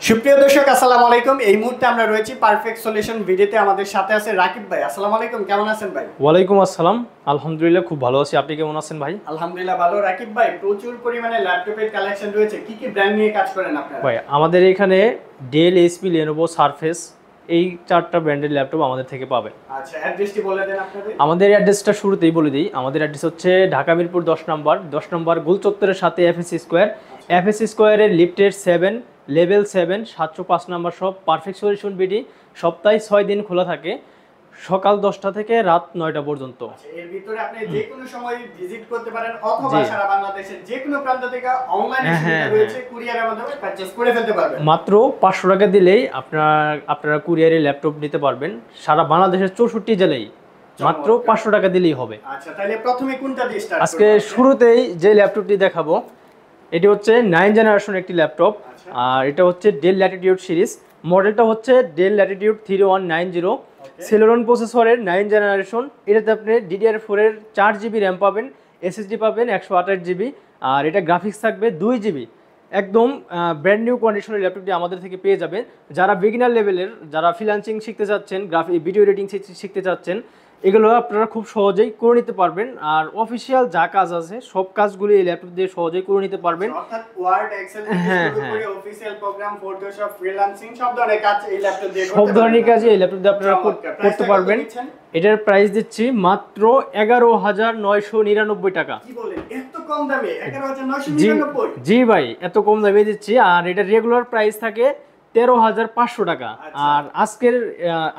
সুপ্রিয় দর্শক আসসালামু আলাইকুম। এই মুহূর্তে আমরা রয়েছি পারফেক্ট সলিউশন ভিডিওতে। আমাদের সাথে আছে রাকিব ভাই। আসসালামু আলাইকুম, কেমন আছেন ভাই? ওয়ালাইকুম আসসালাম, আলহামদুলিল্লাহ খুব ভালো আছি। আপনি কেমন আছেন ভাই? আলহামদুলিল্লাহ ভালো। রাকিব ভাই, প্রচুর পরিমাণে ল্যাপটপের কালেকশন রয়েছে, কি কি ব্র্যান্ড নিয়ে কাজ করেন আপনারা? ভাই আমাদের এখানে ডেল, এইচপি, লেনোভো, সারফেস এই চারটা ব্র্যান্ডের ল্যাপটপ আমাদের থেকে পাবেন। আচ্ছা, অ্যাড্রেসটি বলে দেন আপনাদের। আমাদের অ্যাড্রেসটা শুরুতেই বলে দিই। আমাদের অ্যাড্রেস হচ্ছে ঢাকা মিরপুর 10 নম্বর গোল চত্বরের সাথে এফএসসি স্কোয়ার। এফএসসি স্কোয়ারের লিফটের 7 লেভেল 7 705 নম্বর সব পারফেক্ট সলিউশন বিডি সপ্তাহে 6 দিন খোলা থাকে, সকাল 10টা থেকে রাত 9টা পর্যন্ত। এর ভিতরে আপনি যে কোনো সময় ভিজিট করতে পারেন অথবা সারা বাংলাদেশের যে কোনো প্রান্ত থেকে অনলাইনে সুবিধা রয়েছে, কুরিয়ারের মাধ্যমে পারচেজ করে ফেলতে পারবেন। মাত্র 500 টাকা দিলেই আপনারা কুরিয়ারে ল্যাপটপ নিতে পারবেন সারা বাংলাদেশের 64 জেলায়। মাত্র 500 টাকা দিলেই হবে। আচ্ছা, তাহলে প্রথমে কোনটা দিয়ে স্টার্ট করব? আজকে শুরুতেই যে ল্যাপটপটি দেখাবো এটি হচ্ছে 9 জেনারেশন একটি ল্যাপটপ। আর এটা হচ্ছে ডেল ল্যাটিটিউড সিরিজ, মডেলটা হচ্ছে ডেল ল্যাটিটিউড 3190 সেলেরন প্রসেসরের 9 জেনারেশন। এটাতে আপনি DDR4 এর 4GB র্যাম পাবেন, SSD পাবেন 128GB, আর এটা গ্রাফিক্স থাকবে 2GB। একদম ব্র্যান্ড নিউ কন্ডিশনের ল্যাপটপটি আমাদের থেকে পেয়ে যাবেন। যারা বিগিনার লেভেলের, যারা ফ্রিল্যান্সিং শিখতে চাচ্ছেন, ভিডিও এডিটিং শিখতে চাচ্ছেন, এগুলো আপনারা খুব সহজেই করে নিতে পারবেন। আর অফিসিয়াল যা কাজ আছে সব কাজগুলি এই ল্যাপটপ দিয়ে সহজেই করে নিতে পারবেন। অর্থাৎ ওয়ার্ড, এক্সেল থেকে শুরু করে অফিসিয়াল প্রোগ্রাম, ফটোশপ, ফ্রিল্যান্সিং সব ধরনের কাজ এই ল্যাপটপ দিয়ে করতে পারবেন। সব ধরনের কাজ এই ল্যাপটপ দিয়ে আপনারা করতে পারবেন। এটার প্রাইস দিচ্ছি মাত্র 11,999 টাকা। কি বলেন, এত কম দামে 11,999? জি ভাই, এত কম দামে দিচ্ছি। আর এটা রেগুলার প্রাইস থাকে 13,500 টাকা। আর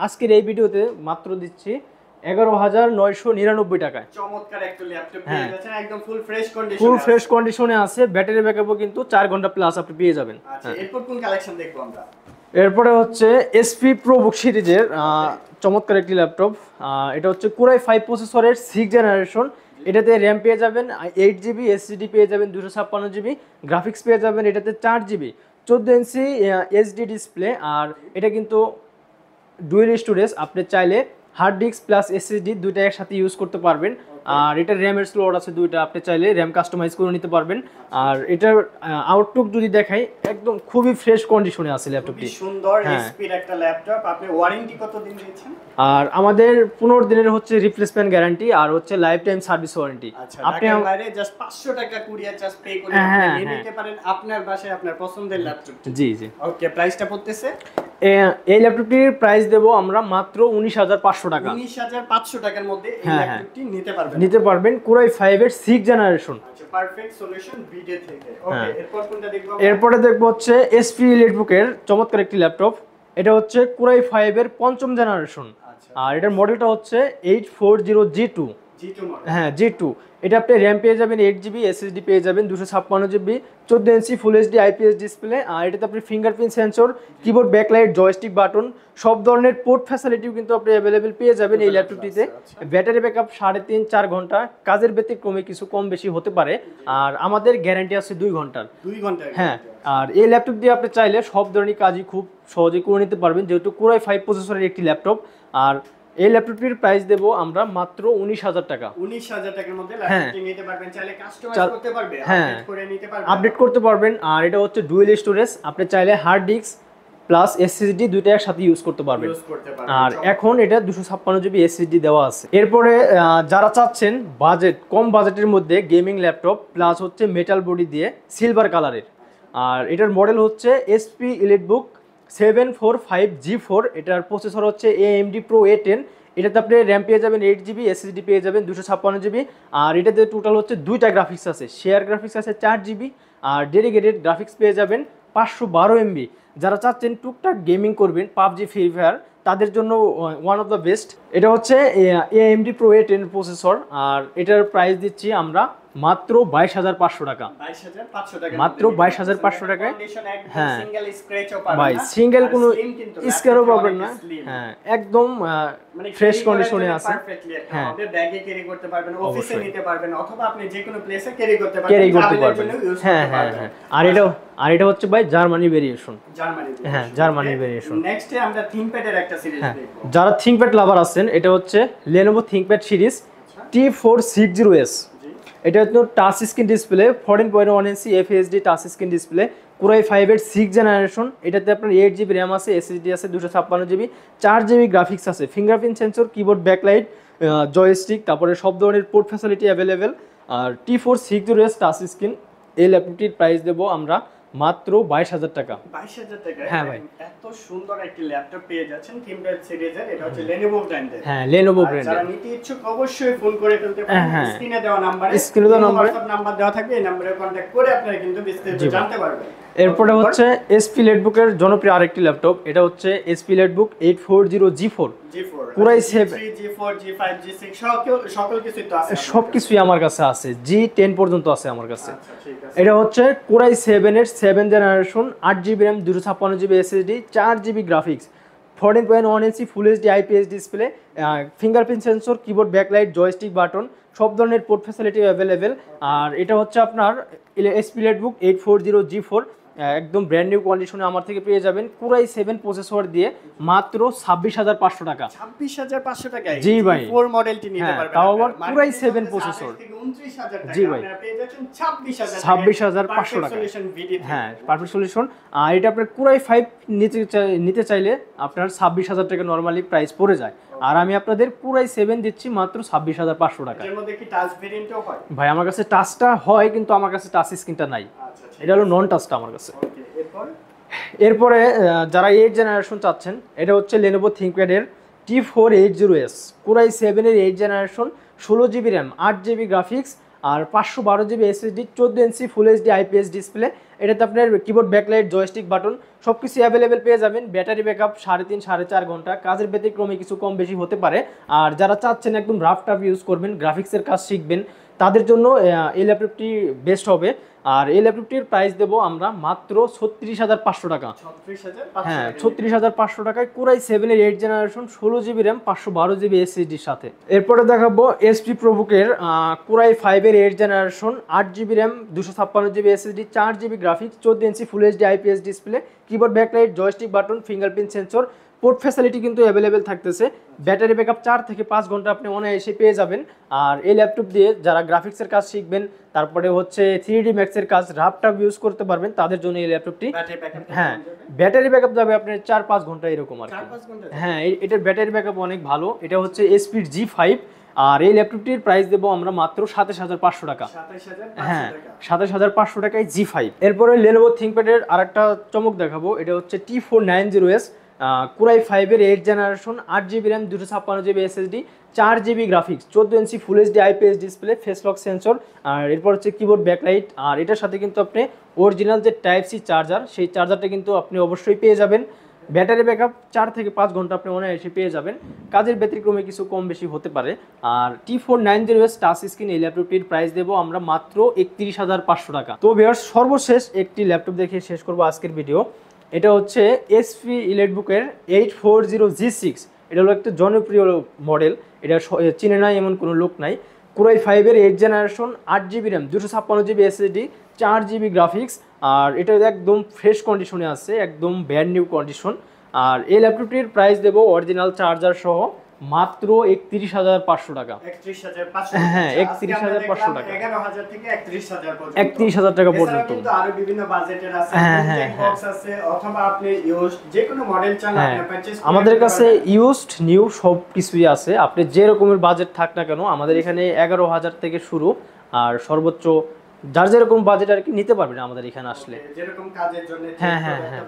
আজকের এই ভিডিওতে মাত্র দিচ্ছি 11,999 টাকায়। চমৎকার একটা ল্যাপটপ পেয়ে যাচ্ছেন, একদম ফুল ফ্রেশ কন্ডিশনে। ফুল ফ্রেশ কন্ডিশনে আছে, ব্যাটারি ব্যাকআপও কিন্তু 4 ঘন্টা প্লাস আপনি পেয়ে যাবেন। আচ্ছা, এরপর কোন কালেকশন দেখব আমরা? এরপরে হচ্ছে এসপি প্রোবুক সিরিজের চমৎকার একটি ল্যাপটপ। এটা হচ্ছে কোরাই 5 প্রসেসরের 6 জেনারেশন। এটাতে র্যাম পেয়ে যাবেন 8GB, SSD পেয়ে যাবেন 256GB, গ্রাফিক্স পেয়ে যাবেন এটাতে 4GB, 14 ইঞ্চি এইচডি ডিসপ্লে। আর এটা কিন্তু ডুয়েল স্টোরেজ, আপনি চাইলে হার্ড ডিস্ক প্লাস SSD দুইটা একসাথে ইউজ করতে পারবেন। আর এটার র্যামের স্লট আছে দুইটা, আপনি চাইলে র্যাম কাস্টমাইজ করে নিতে পারবেন। আর এটার আউটলুক যদি দেখাই, একদম খুবই ফ্রেশ কন্ডিশনে আছে ল্যাপটপটি। সুন্দর এসপির একটা ল্যাপটপ। আপনি ওয়ারেন্টি কতদিন দিয়েছেন? আর আমাদের 15 দিনের হচ্ছে রিপ্লেসমেন্ট গ্যারান্টি, আর হচ্ছে লাইফ টাইম সার্ভিস ওয়ারেন্টি। আপনি বাইরে জাস্ট 500 টাকা কুরিয়ার চার্জ পে করে নিয়ে নিতে পারেন আপনার বাসায় আপনার পছন্দের ল্যাপটপ। জি জি। ওকে, প্রাইসটা পড়তেছে, এই ল্যাপটপটির প্রাইস দেব আমরা মাত্র 19,500 টাকা। 19,500 টাকার মধ্যে এই ল্যাপটপটি নিতে পারবেন কোরাই 5 এর 6 জেনারেশন। আচ্ছা, পারফেক্ট সলিউশন ভিডিও থেকে। ওকে, এরপর কোনটা দেখব? এরপরে দেখব হচ্ছে এসপি এলিটবুকের চমৎকার একটি ল্যাপটপ। এটা হচ্ছে কোরাই 5 এর 5ম জেনারেশন। আর এটার মডেলটা হচ্ছে 840G2। হ্যাঁ, G2। এটা আপনি র্যাম পেয়ে যাবেন 8GB, SSD পেয়ে যাবেন 256GB, 14 inch full HD IPS display. আর এটাতে আপনি fingerprint sensor, keyboard, backlight, joystick button, সব ধরনের পোর্ট ফ্যাসিলিটিও কিন্তু আপনি অ্যাভেলেবেল পেয়ে যাবেন এই ল্যাপটপটিতে। ব্যাটারি ব্যাকআপ 3.5-4 ঘন্টা, কাজের ব্যতিক্রমে কিছু কম বেশি হতে পারে। আর আমাদের গ্যারান্টি আছে 2 ঘন্টার। 2 ঘন্টা? হ্যাঁ। আর এই ল্যাপটপ দিয়ে আপনি চাইলে সব ধরনের কাজই খুব সহজে করে নিতে পারবেন, যেহেতু কোরাই 5 প্রসেসরের একটি ল্যাপটপ। আর এই ল্যাপটপটির প্রাইস দেব আমরা মাত্র 19,000 টাকা। 19,000 টাকার মধ্যে ল্যাপটপটি নিতে পারবেন, চাইলে কাস্টমাইজ করতে পারবেন, আপডেট করে নিতে পারবেন, আপডেট করতে পারবেন। আর এটা হচ্ছে ডুয়েল স্টোরেজ, আপনি চাইলে হার্ড ডিস্ক প্লাস SSD দুইটা একসাথে ইউজ করতে পারবেন। আর এখন এটা 256GB SSD দেওয়া আছে। এরপরে যারা চাচ্ছেন কম বাজেটের মধ্যে গেমিং ল্যাপটপ প্লাস হচ্ছে মেটাল বডি দিয়ে সিলভার কালারের, আর এটার মডেল হচ্ছে এসপি এলিটবুক 745G4। এটার প্রসেসর হচ্ছে AMD Pro A10। এটাতে আপনি র্যাম পেয়ে যাবেন 8GB, SSD পেয়ে যাবেন 256GB। আর এটাতে টোটাল হচ্ছে দুইটা গ্রাফিক্স আছে, শেয়ার গ্রাফিক্স আছে 4GB, আর ডেডিকেটেড গ্রাফিক্স পেয়ে যাবেন 512MB। যারা চাচ্ছেন টুকটাক গেমিং করবেন, PUBG, ফ্রি ফায়ার, তাদের জন্য ওয়ান অফ দ্য বেস্ট। এটা হচ্ছে AMD Pro A10 প্রসেসর। আর এটার প্রাইস দিচ্ছি আমরা মাত্র 22,500 টাকা। মাত্র 22,500 টাকায়। হ্যাঁ ভাই, সিঙ্গেল কোনো স্ক্র্যাচও পাবেন না। হ্যাঁ, একদম ফ্রেশ কন্ডিশনে আছে। হ্যাঁ, আপনি ব্যাগে ক্যারি করতে পারবেন, অফিসে নিতে পারবেন, অথবা আপনি যে কোনো প্লেসে ক্যারি করতে পারবেন। হ্যাঁ হ্যাঁ হ্যাঁ। আর এটা হচ্ছে ভাই জার্মানি ভেরিয়েশন। হ্যাঁ, জার্মানি ভেরিয়েশন। নেক্সটে আমরা থিংকপ্যাডের একটা সিরিজ দেখব। যারা থিংকপ্যাড লাভার আছেন, এটা হচ্ছে Lenovo ThinkPad সিরিজ T460S। এটা হচ্ছে টাচ স্ক্রিন ডিসপ্লে, 14.1 ইঞ্চি FHD touch screen display, core i 5 এর 6 জেনারেশন। এটাতে আপনার 8 জিবি র্যাম আছে, এসএসডি আছে 256 জিবি, 4 জিবি গ্রাফিক্স আছে, fingerprint sensor, keyboard backlight, joystick, তারপরে সব ধরনের পোর্ট ফ্যাসিলিটি অ্যাভেলেবেল। আর T460S টাচ স্ক্রিন। এই ল্যাপটপটির প্রাইস দেবো আমরা মাত্র 22,000 টাকা। 22,000 টাকা? হ্যাঁ ভাই, এত সুন্দর একটি ল্যাপটপ পেয়ে যাচ্ছেন থিংকপ্যাড সিরিজের। এটা হচ্ছে Lenovo ব্র্যান্ডের। হ্যাঁ, Lenovo ব্র্যান্ডের। যারা নিতে ইচ্ছুক অবশ্যই ফোন করে ফেলতে পারেন। স্ক্রিনে দেওয়া নম্বরে, WhatsApp নাম্বার দেওয়া থাকবে, এই নম্বরে কন্টাক্ট করে আপনারা কিন্তু বিস্তারিত জানতে পারবেন। এরপরে হচ্ছে HP Latebook-এর জনপ্রিয় আরেকটি ল্যাপটপ। এটা হচ্ছে HP Latebook 840 G4 core i 7 G4 G5 G6 সকল কিছুই তো আছে, সবকিছুই আমার কাছে আছে, G10 পর্যন্ত আছে আমার কাছে। আচ্ছা ঠিক আছে। এটা হচ্ছে কোরাই 7 এর 7 generation, 8 GB RAM, 256 GB SSD, 4 GB graphics, 14.1 inch full HD IPS display, fingerprint sensor, keyboard backlight, joystick button, সব ধরনের পোর্ট ফ্যাসিলিটি অ্যাভেলেবেল। আর এটা হচ্ছে আপনার HP Latebook 840 G4, একদম ব্র্যান্ড নিউ কন্ডিশনে আমার থেকে পেয়ে যাবেন কোরাই 7 প্রসেসর দিয়ে মাত্র 26,500 টাকা। 26,500 টাকায় জি ভাই, 4 মডেলটি নিতে পারবেন। তাও আবার কোরাই 7 প্রসেসর। 29,000 টাকা জি ভাই, আপনারা পেয়ে যাচ্ছেন 26,500 টাকা। হ্যাঁ, পারফেক্ট সলিউশন। আর এটা আপনার কোরাই 5 নিতে চাইলে আপনার 26,000 টাকা নরমালি প্রাইস পড়ে যায়। আর আমি আপনাদের কোরাই 7 দিচ্ছি মাত্র 26,500 টাকা। এর মধ্যে কি টাচ ভেরিয়েন্টও হয়? ভাই আমার কাছে টাচটা হয়, কিন্তু আমার কাছে টাচ স্ক্রিনটা নাই। আচ্ছা, এটা হলো নন টাচটা আমার কাছে। ওকে, এরপরে যারা 8 জেনারেশন চাচ্ছেন, এটা হচ্ছে Lenovo ThinkPad-এর T480S কোরাই 7 এর 8 generation, 16 GB RAM, 8 GB graphics, আর 512 GB SSD, 14 inch full HD IPS display. এটাতে আপনার কিবোর্ড ব্যাকলাইট, জয়স্টিক বাটন সব কিছু অ্যাভেলেবেল পেয়ে যাবেন। ব্যাটারি ব্যাকআপ 3.5-4.5 ঘন্টা, কাজের ব্যতিক্রমে কিছু কম বেশি হতে পারে। আর যারা চাচ্ছেন একদম রাফ টাফ ইউজ করবেন, গ্রাফিক্সের কাজ শিখবেন, তাদের জন্য এই ল্যাপটপটি বেস্ট হবে। আর এই ল্যাপটপটির প্রাইস দেবো আমরা মাত্র 36,500 টাকা। হ্যাঁ, 36,500 টাকায় কোরাই 7 এর 8 জেনারেশন, 16 জিবি র্যাম, 512 জিবি এসএসডির সাথে। এরপরে দেখাবো HP ProBook-এর কোরাই 5 এর 8 generation, 8 GB RAM, 256 GB SSD, 4 GB graphics, 14 inch full HD IPS display, keyboard backlight, joystick button, fingerprint sensor, port facility কিন্তু অ্যাভেলেবেল থাকতেছে। ব্যাটারি ব্যাকআপ 4 থেকে 5 ঘন্টা আপনি অনায়াসে পেয়ে যাবেন। আর এই ল্যাপটপ দিয়ে যারা গ্রাফিক্সের কাজ শিখবেন, তারপরে হচ্ছে 3D ম্যাক্সের কাজ রাফটাপ ইউজ করতে পারবেন, তাদের জন্য এই ল্যাপটপটি। হ্যাঁ, ব্যাটারি ব্যাকআপ যাবে আপনার 4-5 ঘন্টা এরকম আর কি। হ্যাঁ, এটার ব্যাটারি ব্যাকআপ অনেক ভালো। এটা হচ্ছে HP G5। আর এই ল্যাপটপটির প্রাইস দেবো আমরা মাত্র 27,500 টাকা। হ্যাঁ, 27,500 টাকায় G5। এরপরে Lenovo ThinkPad-এর আরেকটা চমক দেখাবো। এটা হচ্ছে T490S কোরাই 5 এর 8 generation, 8 GB RAM, 256 GB SSD, 4 GB graphics, 14 inch full HD IPS display, face lock sensor. আর এরপর হচ্ছে কিবোর্ড ব্যাকলাইট। আর এটার সাথে কিন্তু আপনি অরিজিনাল যে Type-C চার্জার, সেই চার্জারটা কিন্তু আপনি অবশ্যই পেয়ে যাবেন। ব্যাটারি ব্যাকআপ 4 থেকে 5 ঘন্টা আপনি অনায়াসে পেয়ে যাবেন। কাজের ব্যতিক্রমে কিছু কম বেশি হতে পারে। আর T490S টাচ স্ক্রিন এই ল্যাপটপটির প্রাইস দেবো আমরা মাত্র 31,500 টাকা। তো ভিউয়ার্স, সর্বশেষ একটি ল্যাপটপ দেখে শেষ করবো আজকের ভিডিও। এটা হচ্ছে HP Latebook-এর 840 G6। এটা হলো একটা জনপ্রিয় মডেল, এটা চিনে নাই এমন কোনো লোক নাই। কোরাই 5 এর 8 generation, 8 GB RAM, 256 GB SSD, 4 GB graphics. আর এটা একদম ফ্রেশ কন্ডিশনে আছে, একদম ব্র্যান্ড নিউ কন্ডিশন। আর এই ল্যাপটপটির প্রাইস দেবো অরিজিনাল চার্জার সহ মাত্র 31,500 টাকা। হ্যাঁ, 31,500 টাকা, 11,000 থেকে 31,000 টাকা পর্যন্ত। কিন্তু আরো বিভিন্ন বাজেটের আছে, বক্স আছে, অথবা আপনি ইউজড যে কোনো মডেল চান আপনি পারচেজ করতে। আমাদের কাছে ইউজড নিউ সব কিছুই আছে। আপনি যে রকমের বাজেট থাক না কেন, আমাদের এখানে 11,000 থেকে শুরু, আর সর্বোচ্চ যার যেরকম বাজেট আর কি নিতে পারবেন আমাদের এখানে আসলে। যেরকম কাজের জন্য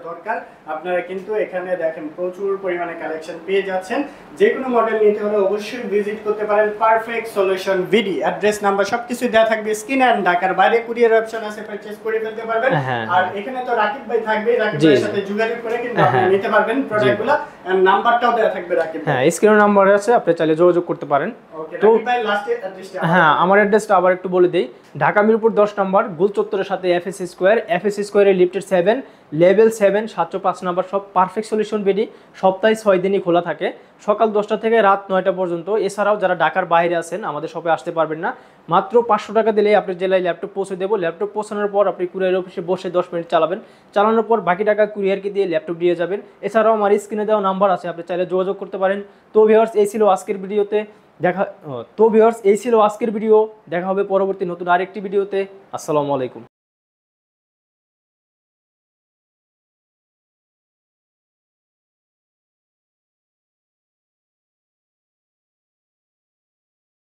দরকার আপনারা কিন্তু এখানে দেখেন প্রচুর পরিমাণে কালেকশন পেয়ে যাচ্ছেন। যে কোনো মডেল নিতে হলে অবশ্যই ভিজিট করতে পারেন পারফেক্ট সলিউশন ভিডি। অ্যাড্রেস নাম্বার সবকিছু দেওয়া থাকবে স্ক্রিনে। আর ঢাকার বাইরে কুরিয়ার অপশন আছে, পারচেজ করে ফেলতে পারবেন। আর এখানে তো রাকিব ভাই থাকবে, রাকিব ভাইয়ের সাথে যোগাযোগ করে কিন্তু আপনি নিতে পারবেন প্রোডাক্টগুলো। আর নাম্বারটাও দেওয়া থাকবে রাকিব ভাই। হ্যাঁ, স্ক্রিনে নাম্বার আছে, আপনি চাইলে যোগাযোগ করতে পারেন। তো ভাই লাস্টে অ্যাড্রেসটা, হ্যাঁ, আমার অ্যাড্রেসটা আবার একটু বলে দেই। ঢাকা মিরপুর 10 নম্বর গোল চত্বরের সাথে FS স্কয়ারের লিফটের 7 লেভেল 7 705 নম্বর সব পারফেক্ট সলিউশন ভিডি। সপ্তাহে 6 দিনই খোলা থাকে, সকাল 10টা থেকে রাত 9টা পর্যন্ত। এছাড়াও যারা ঢাকার বাইরে আছেন আমাদের শপে আসতে পারবেন না, মাত্র 500 টাকা দিলেই আপনার জেলায় ল্যাপটপ পৌঁছে দেবো। ল্যাপটপ পৌঁছানোর পর আপনি কুরিয়ার অফিসে বসে 10 মিনিট চালাবেন, চালানোর পর বাকি টাকা কুরিয়ারকে দিয়ে ল্যাপটপ দিয়ে যাবেন। এছাড়াও আমার স্ক্রিনে দেওয়া নাম্বার আছে, আপনি চাইলে যোগাযোগ করতে পারেন। তো ভিউয়ার্স, এই ছিল আজকের ভিডিওতে দেখা হবে পরবর্তী নতুন আরেকটি ভিডিওতে। আসসালামু আলাইকুম।